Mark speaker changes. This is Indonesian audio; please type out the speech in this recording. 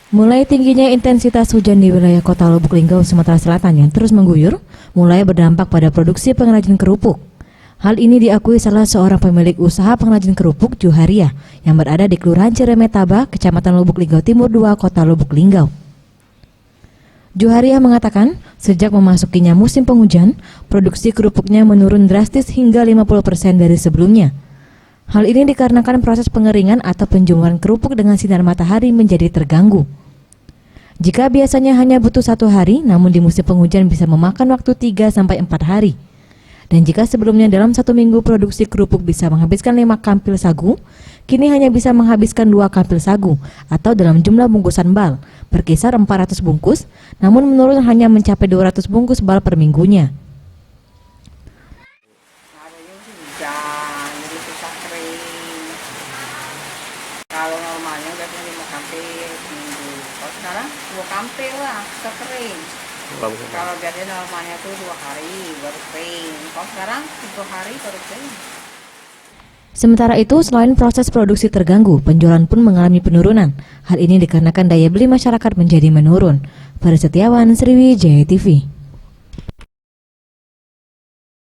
Speaker 1: Mulai tingginya intensitas hujan di wilayah kota Lubuk Linggau, Sumatera Selatan yang terus mengguyur, mulai berdampak pada produksi pengrajin kerupuk. Hal ini diakui salah seorang pemilik usaha pengrajin kerupuk, Juharia, yang berada di Kelurahan Ciremetaba, Kecamatan Lubuk Linggau Timur 2, Kota Lubuk Linggau. Juharia mengatakan, sejak memasukinya musim penghujan, produksi kerupuknya menurun drastis hingga 50% dari sebelumnya. Hal ini dikarenakan proses pengeringan atau penjempuran kerupuk dengan sinar matahari menjadi terganggu. Jika biasanya hanya butuh 1 hari, namun di musim penghujan bisa memakan waktu 3-4 hari. Dan jika sebelumnya dalam 1 minggu produksi kerupuk bisa menghabiskan 5 kampil sagu, kini hanya bisa menghabiskan 2 kampil sagu atau dalam jumlah bungkusan bal, berkisar 400 bungkus, namun menurun hanya mencapai 200 bungkus bal per minggunya.
Speaker 2: Jadi susah kering. Kalau normalnya biasanya 5 kampil seminggu. Kalau sekarang 2 kampil lah, susah kering. Kalau biasanya normalnya tuh 2 hari baru kering. Kalau sekarang 3 hari baru kering.
Speaker 1: Sementara itu, selain proses produksi terganggu, penjualan pun mengalami penurunan. Hal ini dikarenakan daya beli masyarakat menjadi menurun. Farid Setiawan, Sriwijaya TV.